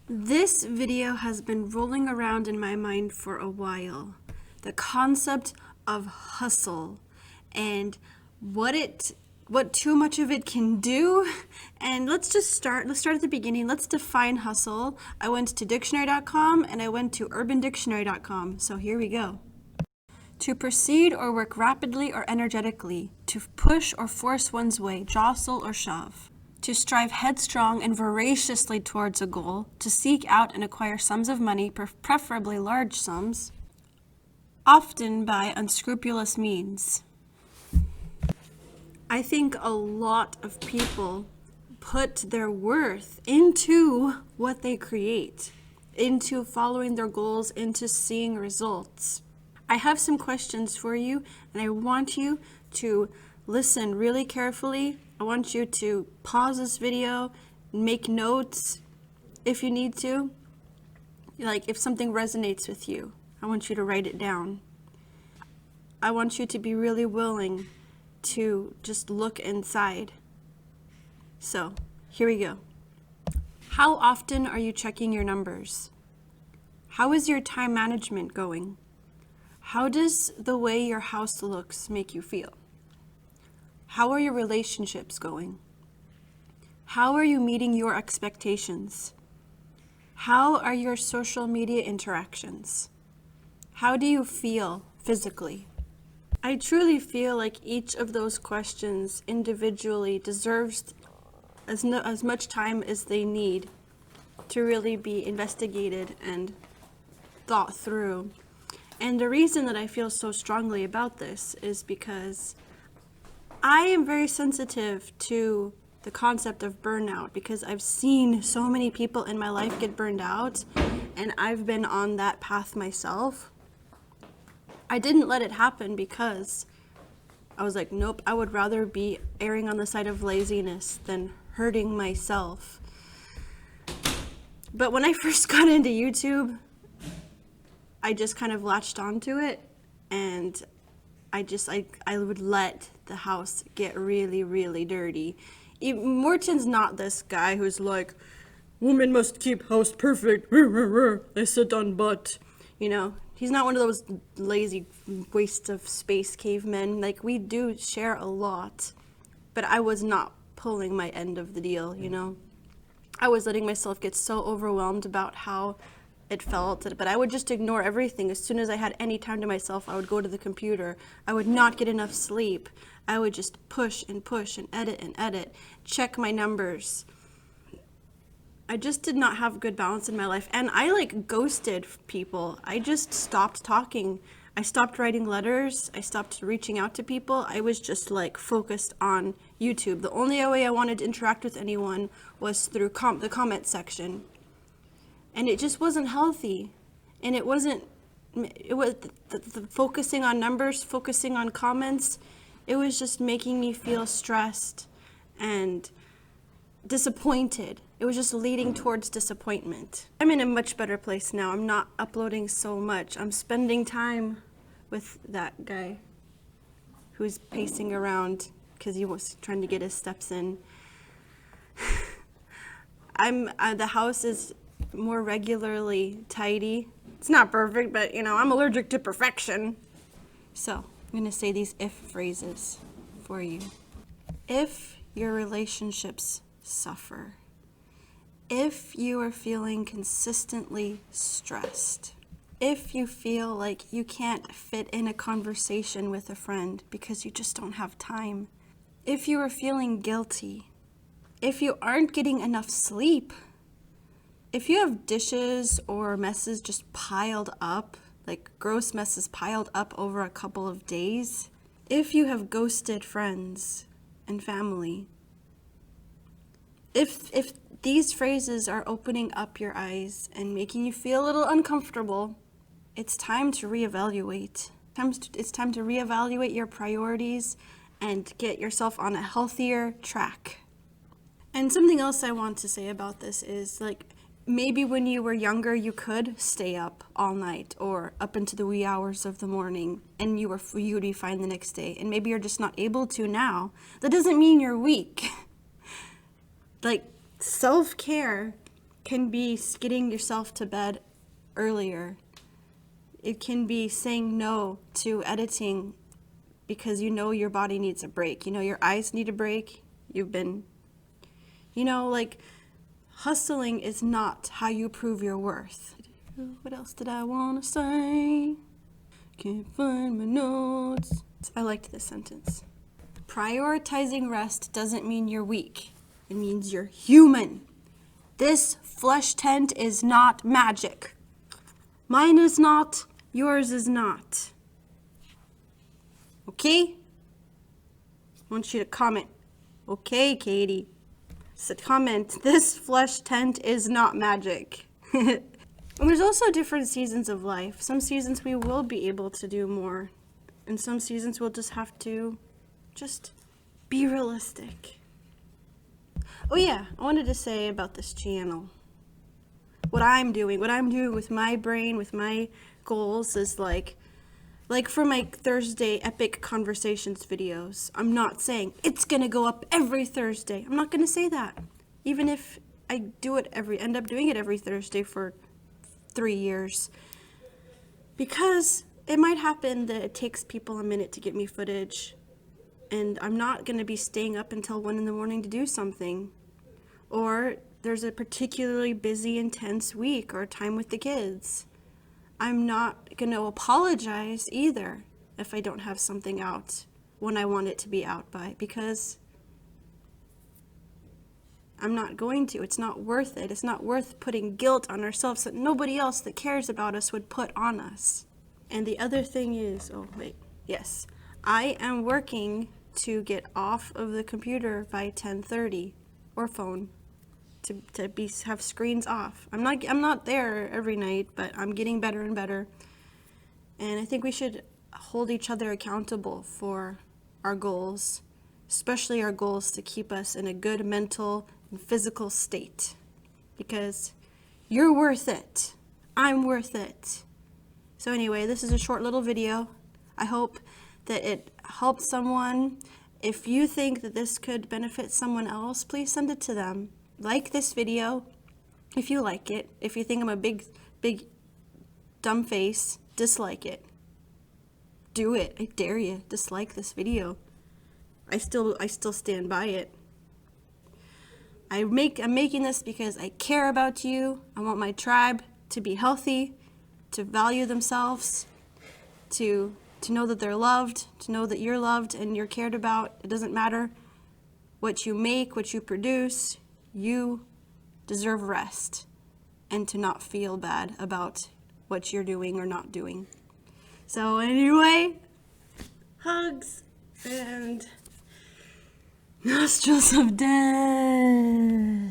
This video has been rolling around in my mind for a while. The concept of hustle and what too much of it can do. And let's start at the beginning. Let's define hustle. I went to dictionary.com and I went to urbandictionary.com. So here we go. To proceed or work rapidly or energetically, to push or force one's way, jostle or shove. To strive headstrong and voraciously towards a goal, to seek out and acquire sums of money, preferably large sums, often by unscrupulous means. I think a lot of people put their worth into what they create, into following their goals, into seeing results. I have some questions for you, and I want you to listen really carefully. I want you to pause this video, make notes if you need to. Like if something resonates with you, I want you to write it down. I want you to be really willing to just look inside. So, here we go. How often are you checking your numbers? How is your time management going? How does the way your house looks make you feel? How are your relationships going? How are you meeting your expectations? How are your social media interactions? How do you feel physically? I truly feel like each of those questions individually deserves as much time as they need to really be investigated and thought through. And the reason that I feel so strongly about this is because I am very sensitive to the concept of burnout because I've seen so many people in my life get burned out, and I've been on that path myself. I didn't let it happen because I was like, nope, I would rather be erring on the side of laziness than hurting myself. But when I first got into YouTube, I just kind of latched onto it, and I would let the house get really, really dirty. Morton's not this guy who's like, woman must keep house perfect, I sit on butt. You know, he's not one of those lazy waste of space cavemen. Like, we do share a lot, but I was not pulling my end of the deal, you know. I was letting myself get so overwhelmed about how it felt, but I would just ignore everything. As soon as I had any time to myself, I would go to the computer. I would not get enough sleep. I would just push and edit, check my numbers. I just did not have good balance in my life, and I like ghosted people. I just stopped talking. I stopped writing letters. I stopped reaching out to people. I was just like focused on YouTube. The only way I wanted to interact with anyone was through the comment section. And it just wasn't healthy. And it was the focusing on numbers, focusing on comments. It was just making me feel stressed and disappointed. It was just leading towards disappointment. I'm in a much better place now. I'm not uploading so much. I'm spending time with that guy who's pacing around because he was trying to get his steps in. The house is more regularly tidy. It's not perfect, but you know, I'm allergic to perfection. So I'm gonna say these if phrases for you. If your relationships suffer, if you are feeling consistently stressed, if you feel like you can't fit in a conversation with a friend because you just don't have time, if you are feeling guilty, if you aren't getting enough sleep, if you have dishes or messes just piled up, like gross messes piled up over a couple of days, if you have ghosted friends and family, if these phrases are opening up your eyes and making you feel a little uncomfortable, it's time to reevaluate. It's time to reevaluate your priorities and get yourself on a healthier track. And something else I want to say about this is, like, maybe when you were younger, you could stay up all night or up into the wee hours of the morning and you would be fine the next day. And maybe you're just not able to now. That doesn't mean you're weak. Like, self-care can be getting yourself to bed earlier. It can be saying no to editing because you know your body needs a break. You know your eyes need a break. You've been, like, hustling is not how you prove your worth. What else did I want to say? Can't find my notes. I liked this sentence. Prioritizing rest doesn't mean you're weak. It means you're human. This flesh tent is not magic. Mine is not, yours is not. Okay? I want you to comment. Okay, Katie. Said comment, this flesh tent is not magic. And there's also different seasons of life. Some seasons we will be able to do more. And some seasons we'll just have to be realistic. Oh yeah, I wanted to say about this channel. What I'm doing with my brain, with my goals is like for my Thursday epic conversations videos, I'm not saying it's gonna go up every Thursday. I'm not gonna say that. Even if I end up doing it every Thursday for 3 years. Because it might happen that it takes people a minute to get me footage, and I'm not gonna be staying up until 1 a.m. to do something. Or there's a particularly busy, intense week or time with the kids. I'm not going to apologize either if I don't have something out when I want it to be out by, because I'm not going to. It's not worth it. It's not worth putting guilt on ourselves that nobody else that cares about us would put on us. And the other thing is, yes, I am working to get off of the computer by 10:30 or phone. To have screens off. I'm not there every night, but I'm getting better and better. And I think we should hold each other accountable for our goals, especially our goals to keep us in a good mental and physical state. Because you're worth it. I'm worth it. So anyway, this is a short little video. I hope that it helps someone. If you think that this could benefit someone else, please send it to them. Like this video if you like it. If you think I'm a big dumb face, dislike it. Do it. I dare you. Dislike this video. I still stand by it. I'm making this because I care about you. I want my tribe to be healthy, to value themselves, to know that they're loved, to know that you're loved and you're cared about. It doesn't matter what you make, what you produce. You deserve rest and to not feel bad about what you're doing or not doing. So anyway, hugs and nostrils of death.